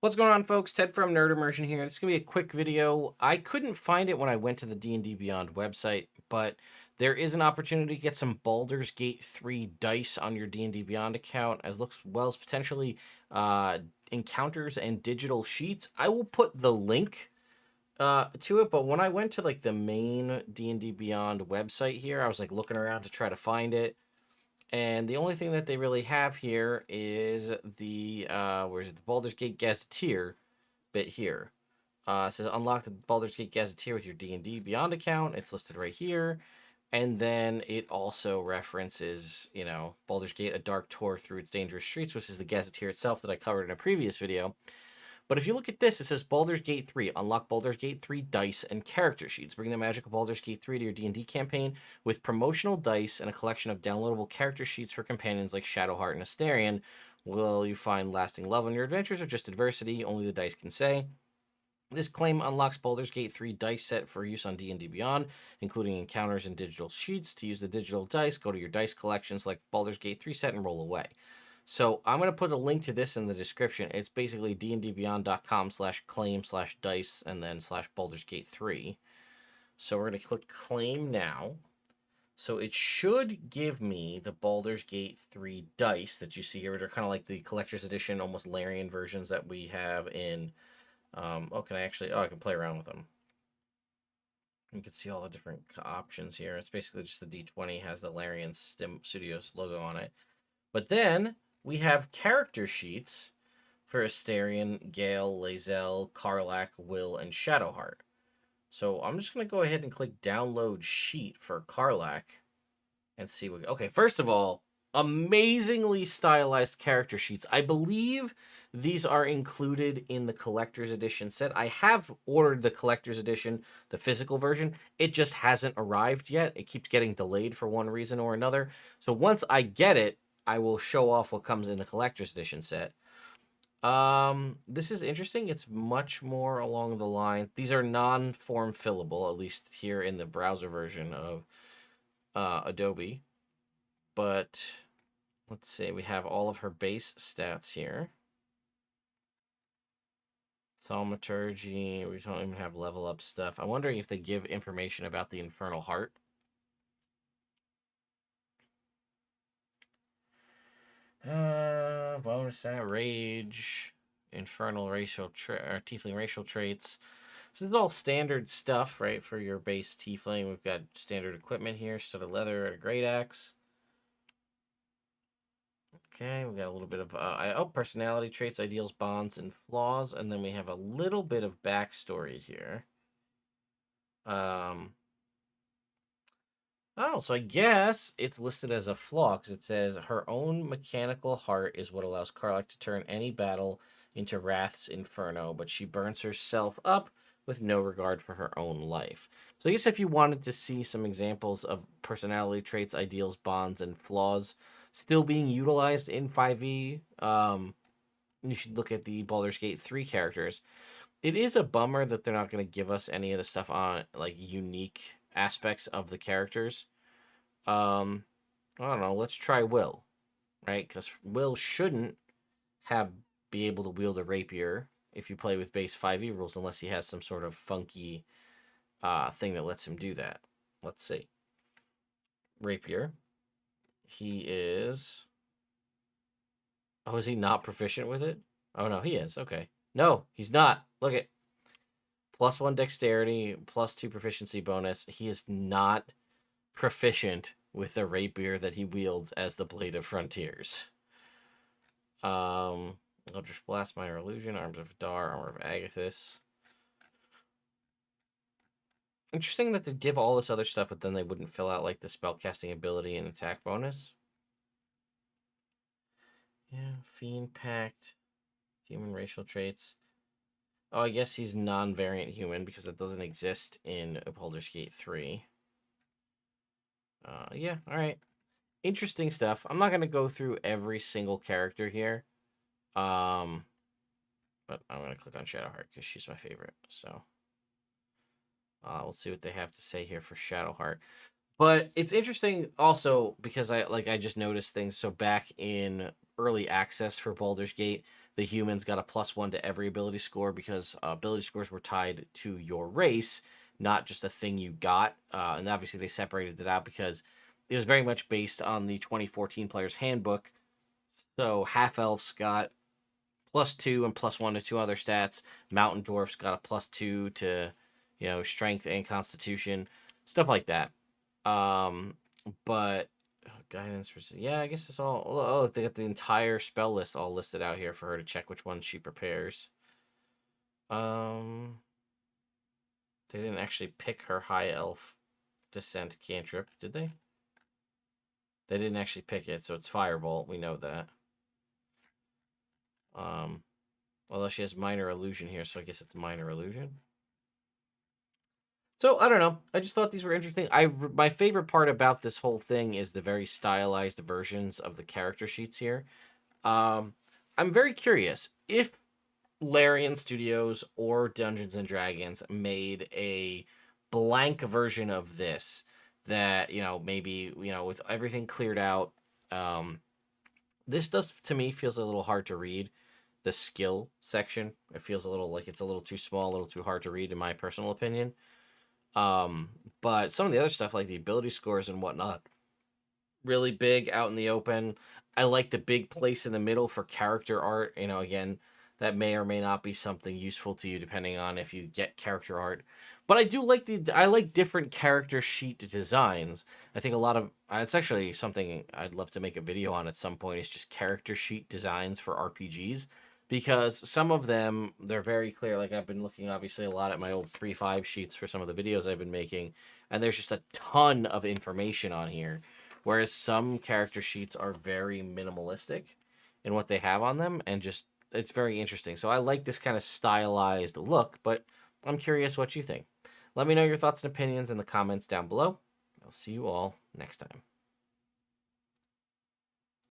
What's going on, folks? Ted from Nerd Immersion here. This is going to be a quick video. I couldn't find it when I went to the D&D Beyond website, but there is an opportunity to get some Baldur's Gate 3 dice on your D&D Beyond account, as well as potentially encounters and digital sheets. I will put the link to it, but when I went to like the main D&D Beyond website here, I was like looking around to try to find it. And the only thing that they really have here is the where's it, the Baldur's Gate Gazetteer bit here. It says unlock the Baldur's Gate Gazetteer with your D&D Beyond account. It's listed right here. And then it also references, Baldur's Gate, a dark tour through its dangerous streets, which is the Gazetteer itself that I covered in a previous video. But if you look at this, it says Baldur's Gate 3. Unlock Baldur's Gate 3 dice and character sheets. Bring the magic of Baldur's Gate 3 to your D&D campaign with promotional dice and a collection of downloadable character sheets for companions like Shadowheart and Astarion. Will you find lasting love on your adventures or just adversity? Only the dice can say. This claim unlocks Baldur's Gate 3 dice set for use on D&D Beyond, including encounters and digital sheets. To use the digital dice, go to your dice collection, select Baldur's Gate 3 set, and roll away. So I'm going to put a link to this in the description. It's basically dndbeyond.com/claim/dice and then /Baldur's Gate 3. So we're going to click claim now. So it should give me the Baldur's Gate 3 dice that you see here, which are kind of like the collector's edition, almost Larian versions that we have in... I can play around with them. You can see all the different options here. It's basically just the D20 has the Larian Studios logo on it. But then we have character sheets for Astarion, Gale, Lae'zel, Karlach, Will, and Shadowheart. So I'm just going to go ahead and click download sheet for Karlach and see what... Okay, first of all, amazingly stylized character sheets. I believe these are included in the collector's edition set. I have ordered the collector's edition, the physical version. It just hasn't arrived yet. It keeps getting delayed for one reason or another. So once I get it, I will show off what comes in the collector's edition set. This is interesting. It's much more along the line. These are non-form fillable, at least here in the browser version of Adobe. But let's see, we have all of her base stats here. Thaumaturgy, we don't even have level up stuff. I'm wondering if they give information about the Infernal Heart. Bonus stat, Rage, Infernal racial Tiefling racial traits. This is all standard stuff, right, for your base Tiefling. We've got standard equipment here, studded leather and a great axe. Okay, we got a little bit of personality traits, ideals, bonds, and flaws, and then we have a little bit of backstory here. Oh, so I guess it's listed as a flaw because it says her own mechanical heart is what allows Karlach to turn any battle into Wrath's Inferno, but she burns herself up with no regard for her own life. So I guess if you wanted to see some examples of personality traits, ideals, bonds, and flaws still being utilized in 5e, you should look at the Baldur's Gate 3 characters. It is a bummer that they're not going to give us any of the stuff on, like, unique aspects of the characters. I don't know, let's try Will, right? Because Will shouldn't be able to wield a rapier if you play with base 5e rules, unless he has some sort of funky thing that lets him do that. Let's see. Rapier. He is... Oh, is he not proficient with it? Oh, no, he is. Okay. No, he's not. Look at... +1 dexterity, +2 proficiency bonus. He is not proficient with the rapier that he wields as the Blade of Frontiers. Eldritch Blast, Minor Illusion, Arms of Dar, Armor of Agathis. Interesting that they give all this other stuff, but then they wouldn't fill out like the spellcasting ability and attack bonus. Yeah, Fiend Pact, human racial traits. Oh, I guess he's non-variant human because it doesn't exist in Baldur's Gate 3. Yeah, all right. Interesting stuff. I'm not going to go through every single character here. But I'm going to click on Shadowheart because she's my favorite. So we'll see what they have to say here for Shadowheart. But it's interesting also because I just noticed things. So back in early access for Baldur's Gate, the humans got a +1 to every ability score because ability scores were tied to your race, not just a thing you got. And obviously they separated it out because it was very much based on the 2014 Player's Handbook. So half elves got +2 and +1 to 2 other stats. Mountain dwarfs got a +2 to, strength and constitution, stuff like that. But guidance for, yeah, I guess it's all. Oh, they got the entire spell list all listed out here for her to check which ones she prepares. They didn't actually pick her high elf descent cantrip, did they? They didn't actually pick it, so it's Firebolt. We know that. Although she has minor illusion here, so I guess it's minor illusion. So I don't know. I just thought these were interesting. My favorite part about this whole thing is the very stylized versions of the character sheets here. I'm very curious if Larian Studios or Dungeons and Dragons made a blank version of this that, maybe, with everything cleared out. This does, to me, feels a little hard to read. The skill section, it feels a little like it's a little too small, a little too hard to read, in my personal opinion. But some of the other stuff, like the ability scores and whatnot, really big out in the open. I like the big place in the middle for character art. Again, that may or may not be something useful to you depending on if you get character art. But I like different character sheet designs. I think a lot of it's actually something I'd love to make a video on at some point. Is just character sheet designs for RPGs, because some of them, they're very clear. Like, I've been looking obviously a lot at my old 3.5 sheets for some of the videos I've been making, and there's just a ton of information on here, whereas some character sheets are very minimalistic in what they have on them, and just it's very interesting. So I like this kind of stylized look, but I'm curious what you think. Let me know your thoughts and opinions in the comments down below. I'll see you all next time.